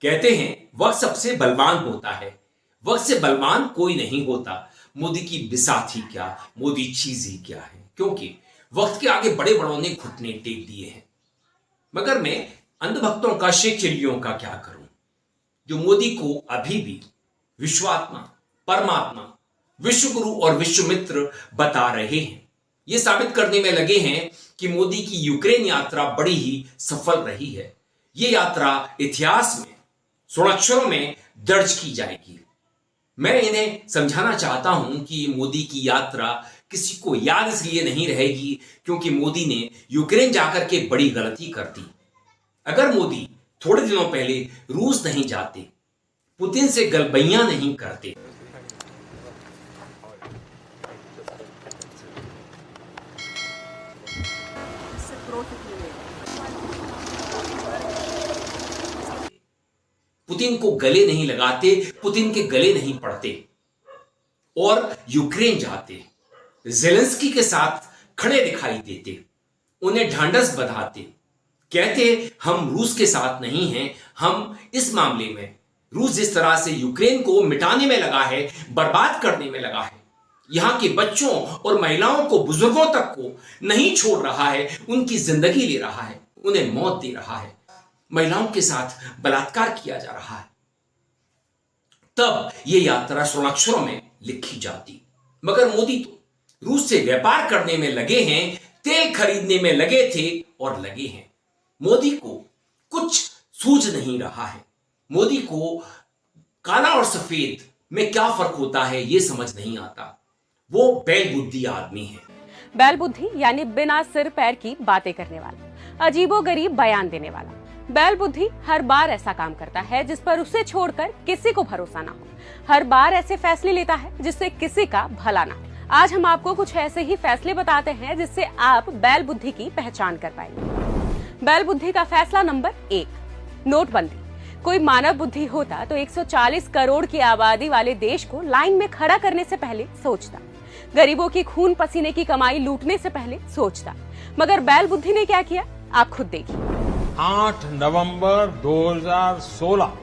कहते हैं वक्त सबसे बलवान होता है, वक्त से बलवान कोई नहीं होता। मोदी की बिसात ही क्या, मोदी चीज ही क्या है, क्योंकि वक्त के आगे बड़े बड़ों ने घुटने टेक दिए हैं। मगर मैं अंधभक्तों का, शेख चिल्लियों का क्या करूं, जो मोदी को अभी भी विश्वात्मा, परमात्मा, विश्वगुरु और विश्वमित्र बता रहे हैं। ये साबित करने में लगे हैं कि मोदी की यूक्रेन यात्रा बड़ी ही सफल रही है। ये यात्रा इतिहास में स्वर्णाक्षरों में दर्ज की जाएगी। मैं इन्हें समझाना चाहता हूं कि मोदी की यात्रा किसी को याद इसलिए नहीं रहेगी क्योंकि मोदी ने यूक्रेन जाकर के बड़ी गलती कर दी। अगर मोदी थोड़े दिनों पहले रूस नहीं जाते, पुतिन से गलबैयां नहीं करते, पुतिन को गले नहीं लगाते, पुतिन के गले नहीं पड़ते और यूक्रेन जाते, जेलेंस्की के साथ खड़े दिखाई देते, उन्हें ढांढस बंधाते, कहते हम रूस के साथ नहीं हैं, हम इस मामले में, रूस जिस तरह से यूक्रेन को मिटाने में लगा है, बर्बाद करने में लगा है, यहां के बच्चों और महिलाओं को, बुजुर्गों तक को नहीं छोड़ रहा है, उनकी जिंदगी ले रहा है, उन्हें मौत दे रहा है, महिलाओं के साथ बलात्कार किया जा रहा है, तब यह यात्रा स्वर्णाक्षरों में लिखी जाती। मगर मोदी तो रूस से व्यापार करने में लगे हैं, तेल खरीदने में लगे थे और लगे हैं। मोदी को कुछ सूझ नहीं रहा है। मोदी को काला और सफेद में क्या फर्क होता है यह समझ नहीं आता। वो बैल बुद्धि आदमी है। बैल बुद्धि यानी बिना सिर पैर की बातें करने वाला, अजीबोगरीब बयान देने वाला। बैल बुद्धि हर बार ऐसा काम करता है जिस पर उसे छोड़कर किसी को भरोसा ना हो। हर बार ऐसे फैसले लेता है जिससे किसी का भला ना हो। आज हम आपको कुछ ऐसे ही फैसले बताते हैं जिससे आप बैल बुद्धि की पहचान कर पाएंगे। बैल बुद्धि का फैसला नंबर 1, नोटबंदी। कोई मानव बुद्धि होता तो 140 करोड़ की आबादी वाले देश को लाइन में खड़ा करने से पहले सोचता, गरीबों की खून पसीने की कमाई लूटने से पहले सोचता। मगर बैल बुद्धि ने क्या किया, आप खुद देखिए। 8 नवंबर 2016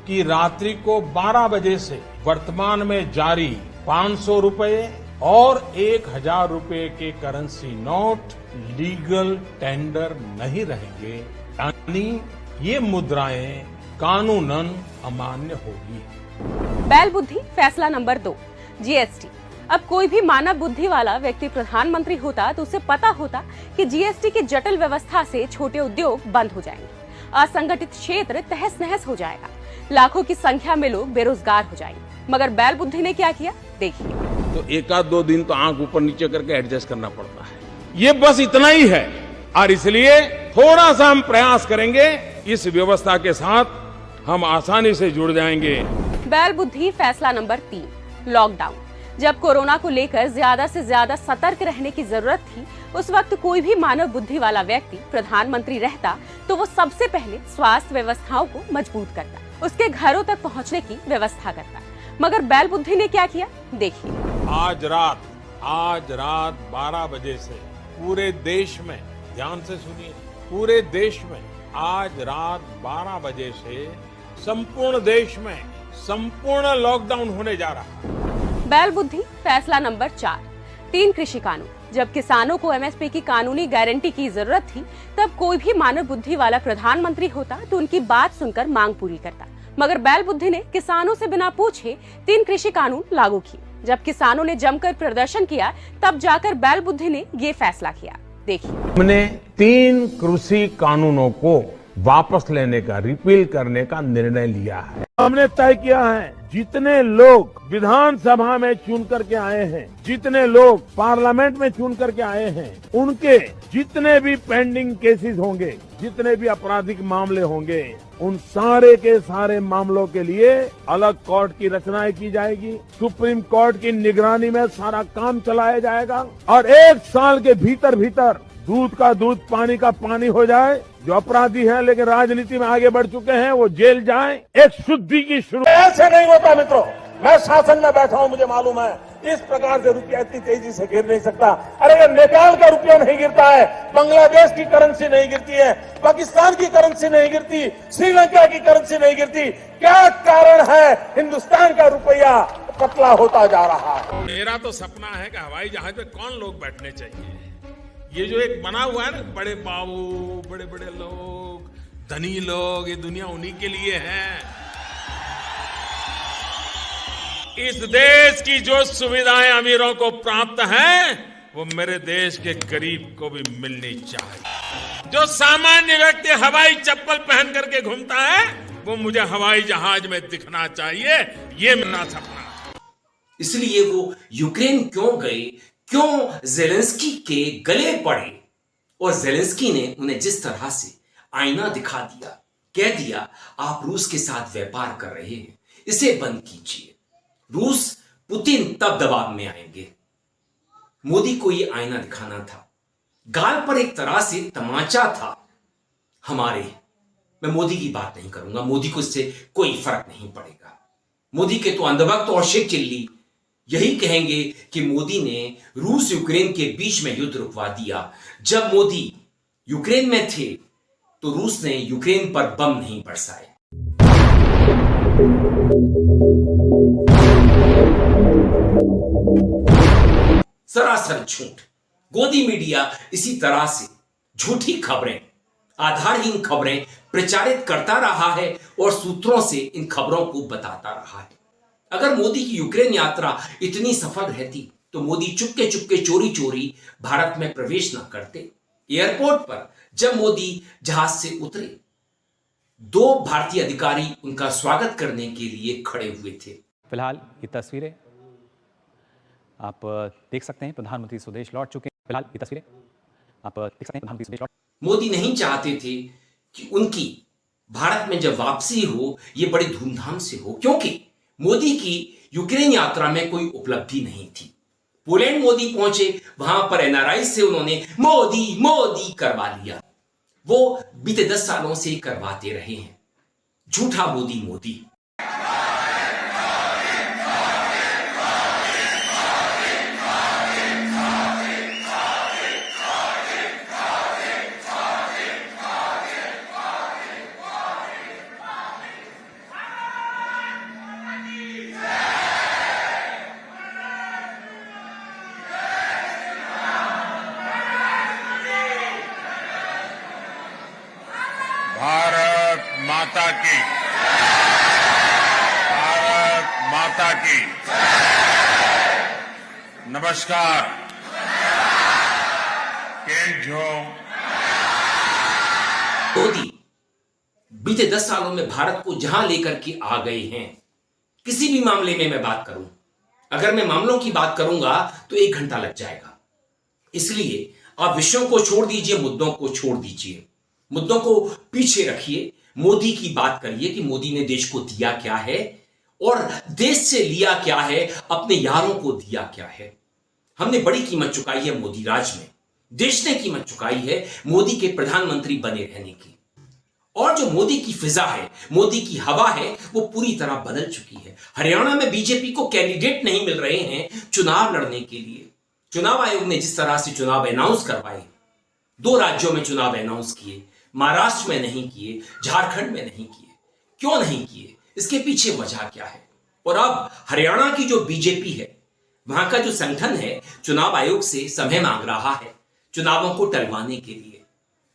की रात्रि को 12 बजे से वर्तमान में जारी 500 रुपए और 1000 रुपए के करेंसी नोट लीगल टेंडर नहीं रहेंगे, यानी ये मुद्राएं कानूनन अमान्य होगी। बैल बुद्धि फैसला नंबर 2, जीएसटी। अब कोई भी मानव बुद्धि वाला व्यक्ति प्रधानमंत्री होता तो उसे पता होता कि जीएसटी की जटिल व्यवस्था से छोटे उद्योग बंद हो जाएंगे, असंगठित क्षेत्र तहस नहस हो जाएगा, लाखों की संख्या में लोग बेरोजगार हो जाएंगे। मगर बैल बुद्धि ने क्या किया, देखिए। तो 1-2 दिन तो आंख ऊपर नीचे करके एडजस्ट करना पड़ता है, ये बस इतना ही है। और इसलिए थोड़ा सा हम प्रयास करेंगे, इस व्यवस्था के साथ हम आसानी से जुड़ जाएंगे। बैल बुद्धि फैसला नंबर 3, लॉकडाउन। जब कोरोना को लेकर ज्यादा से ज्यादा सतर्क रहने की जरूरत थी, उस वक्त कोई भी मानव बुद्धि वाला व्यक्ति प्रधानमंत्री रहता तो वो सबसे पहले स्वास्थ्य व्यवस्थाओं को मजबूत करता, उसके घरों तक पहुंचने की व्यवस्था करता। मगर बैल बुद्धि ने क्या किया, देखिए। आज रात 12 बजे से पूरे देश में, ध्यान से सुनिए, पूरे देश में आज रात 12 बजे से संपूर्ण देश में संपूर्ण लॉकडाउन होने जा रहा है। बैल बुद्धि फैसला नंबर 4, 3 कृषि कानून। जब किसानों को एमएसपी की कानूनी गारंटी की जरूरत थी, तब कोई भी मानव बुद्धि वाला प्रधानमंत्री होता तो उनकी बात सुनकर मांग पूरी करता। मगर बैल बुद्धि ने किसानों से बिना पूछे 3 कृषि कानून लागू किए। जब किसानों ने जमकर प्रदर्शन किया, तब जाकर बैल बुद्धि ने ये फैसला किया, देखिए। हमने 3 कृषि कानूनों को वापस लेने का, रिपील करने का निर्णय लिया है। हमने तय किया है, जितने लोग विधानसभा में चुन करके आए हैं, जितने लोग पार्लियामेंट में चुन करके आए हैं, उनके जितने भी पेंडिंग केसेस होंगे, जितने भी आपराधिक मामले होंगे, उन सारे के सारे मामलों के लिए अलग कोर्ट की रचना की जाएगी। सुप्रीम कोर्ट की निगरानी में सारा काम चलाया जाएगा और 1 साल के भीतर दूध का दूध, पानी का पानी हो जाए। जो अपराधी हैं लेकिन राजनीति में आगे बढ़ चुके हैं, वो जेल जाएं। एक शुद्धि की शुरुआत। ऐसे नहीं होता मित्रों, मैं शासन में बैठा हूं, मुझे मालूम है इस प्रकार से रुपया इतनी तेजी से गिर नहीं सकता। अरे अगर नेपाल का रुपया नहीं गिरता है, बांग्लादेश की करेंसी नहीं गिरती है, पाकिस्तान की करेंसी नहीं गिरती, श्रीलंका की करेंसी नहीं गिरती, क्या कारण है हिंदुस्तान का रुपया पतला होता जा रहा है? मेरा तो सपना है कि हवाई जहाज में कौन लोग बैठने चाहिए। ये जो एक बना हुआ है ना, बड़े बाबू, बड़े बड़े लोग, धनी लोग, ये दुनिया उन्हीं के लिए है। इस देश की जो सुविधाएं अमीरों को प्राप्त हैं, वो मेरे देश के गरीब को भी मिलनी चाहिए। जो सामान्य व्यक्ति हवाई चप्पल पहन करके घूमता है, वो मुझे हवाई जहाज में दिखना चाहिए। ये मेरा सपना है। इसलिए वो यूक्रेन क्यों गए, क्यों जेलेंस्की के गले पड़े, और जेलेंस्की ने उन्हें जिस तरह से आईना दिखा दिया, कह दिया आप रूस के साथ व्यापार कर रहे हैं, इसे बंद कीजिए, रूस पुतिन तब दबाव में आएंगे। मोदी को यह आईना दिखाना था, गाल पर एक तरह से तमाचा था हमारे। मैं मोदी की बात नहीं करूंगा, मोदी को इससे कोई फर्क नहीं पड़ेगा। मोदी के तो अंधभक्त और शेख चिल्ली यही कहेंगे कि मोदी ने रूस यूक्रेन के बीच में युद्ध रुकवा दिया। जब मोदी यूक्रेन में थे तो रूस ने यूक्रेन पर बम नहीं बरसाए। सरासर झूठ। गोदी मीडिया इसी तरह से झूठी खबरें, आधारहीन खबरें प्रचारित करता रहा है और सूत्रों से इन खबरों को बताता रहा है। अगर मोदी की यूक्रेन यात्रा इतनी सफल रहती तो मोदी चुपके चुपके चोरी चोरी भारत में प्रवेश न करते। एयरपोर्ट पर जब मोदी जहाज से उतरे, 2 भारतीय अधिकारी उनका स्वागत करने के लिए खड़े हुए थे। फिलहाल ये तस्वीरें आप देख सकते हैं, प्रधानमंत्री स्वदेश लौट चुके हैं। फिलहाल ये तस्वीरें आप देख सकते हैं, प्रधानमंत्री स्वदेश लौट। मोदी नहीं चाहते थे कि उनकी भारत में जब वापसी हो ये बड़ी धूमधाम से हो, क्योंकि मोदी की यूक्रेन यात्रा में कोई उपलब्धि नहीं थी। पोलैंड मोदी पहुंचे, वहां पर एनआरआई से उन्होंने मोदी मोदी करवा लिया। वो बीते 10 सालों से करवाते रहे हैं। झूठा मोदी मोदी। भारत माता की, भारत माता की नमस्कार। केम छो? मोदी बीते 10 सालों में भारत को जहां लेकर के आ गए हैं, किसी भी मामले में मैं बात करूं, अगर मैं मामलों की बात करूंगा तो 1 घंटा लग जाएगा। इसलिए आप विषयों को छोड़ दीजिए, मुद्दों को छोड़ दीजिए, मुद्दों को पीछे रखिए, मोदी की बात करिए कि मोदी ने देश को दिया क्या है और देश से लिया क्या है, अपने यारों को दिया क्या है। हमने बड़ी कीमत चुकाई है मोदी राज में, देश ने कीमत चुकाई है मोदी के प्रधानमंत्री बने रहने की। और जो मोदी की फिजा है, मोदी की हवा है, वो पूरी तरह बदल चुकी है। हरियाणा में बीजेपी को कैंडिडेट नहीं मिल रहे हैं चुनाव लड़ने के लिए। चुनाव आयोग ने जिस तरह से चुनाव अनाउंस करवाए, 2 राज्यों में चुनाव अनाउंस किए, महाराष्ट्र में नहीं किए, झारखंड में नहीं किए, क्यों नहीं किए, इसके पीछे वजह क्या है? और अब हरियाणा की जो बीजेपी है, वहां का जो संगठन है, चुनाव आयोग से समय मांग रहा है चुनावों को टलवाने के लिए।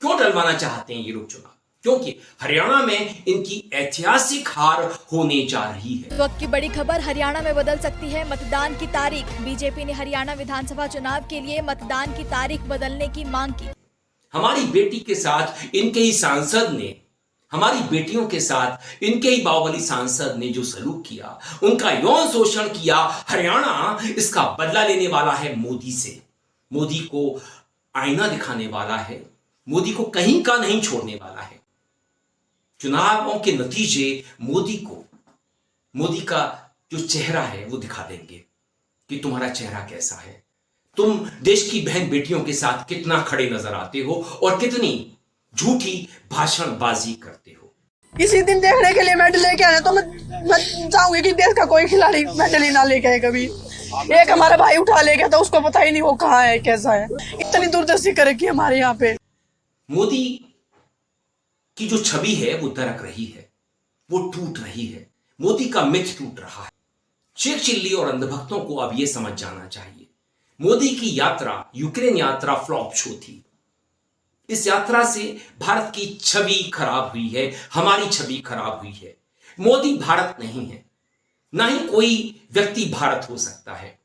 क्यों टलवाना चाहते हैं ये लोग चुनाव? क्योंकि हरियाणा में इनकी ऐतिहासिक हार होने जा रही है। वक्त की बड़ी खबर, हरियाणा में बदल सकती है मतदान की तारीख। बीजेपी ने हरियाणा विधानसभा चुनाव के लिए मतदान की तारीख बदलने की मांग की। हमारी बेटी के साथ इनके ही सांसद ने, हमारी बेटियों के साथ इनके ही बाहुबली सांसद ने जो सलूक किया, उनका यौन शोषण किया, हरियाणा इसका बदला लेने वाला है मोदी से। मोदी को आईना दिखाने वाला है, मोदी को कहीं का नहीं छोड़ने वाला है। चुनावों के नतीजे मोदी को, मोदी का जो चेहरा है वो दिखा देंगे कि तुम्हारा चेहरा कैसा है, तुम देश की बहन बेटियों के साथ कितना खड़े नजर आते हो और कितनी झूठी भाषणबाजी करते हो। किसी दिन देखने के लिए मेडल लेके आना तो मैं चाहूंगी कि देश का कोई खिलाड़ी मेडल ही ना लेके आए कभी। एक हमारा भाई उठा ले गया था, उसको पता ही नहीं वो कहाँ है कैसा है। इतनी दूरदर्शी करे कि हमारे यहाँ पे मोदी की जो छवि है वो दरक रही है, वो टूट रही है। मोदी का मिथ टूट रहा है। शेख चिल्ली और अंधभक्तों को अब यह समझ जाना चाहिए, मोदी की यात्रा, यूक्रेन यात्रा फ्लॉप शो थी। इस यात्रा से भारत की छवि खराब हुई है, हमारी छवि खराब हुई है। मोदी भारत नहीं है, ना ही कोई व्यक्ति भारत हो सकता है।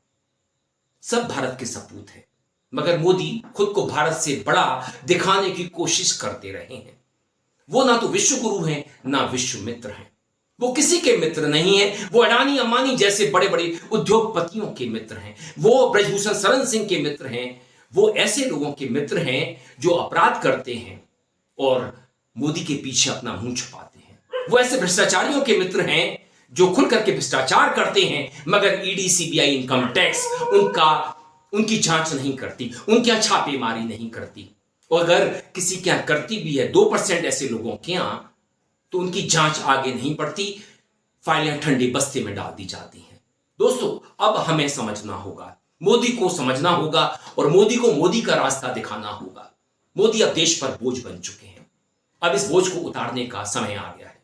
सब भारत के सपूत हैं, मगर मोदी खुद को भारत से बड़ा दिखाने की कोशिश करते रहे हैं। वो ना तो विश्व गुरु हैं, ना विश्व मित्र हैं। वो किसी के मित्र नहीं है। वो अडानी अंबानी जैसे बड़े बड़े उद्योगपतियों के मित्र हैं। वो ब्रजभूषण शरण सिंह के मित्र हैं। वो ऐसे लोगों के मित्र हैं जो अपराध करते हैं और मोदी के पीछे अपना मुंह छुपाते हैं। वो ऐसे भ्रष्टाचारियों के मित्र हैं जो खुल करके भ्रष्टाचार करते हैं, मगर ईडी, सीबीआई, इनकम टैक्स उनकी जांच नहीं करती, उनके यहां छापेमारी नहीं करती। और अगर किसी के यहां करती भी है, 2% ऐसे लोगों के यहां, तो उनकी जांच आगे नहीं बढ़ती, फाइलें ठंडे बस्ते में डाल दी जाती हैं। दोस्तों, अब हमें समझना होगा, मोदी को समझना होगा और मोदी को मोदी का रास्ता दिखाना होगा। मोदी अब देश पर बोझ बन चुके हैं। अब इस बोझ को उतारने का समय आ गया है।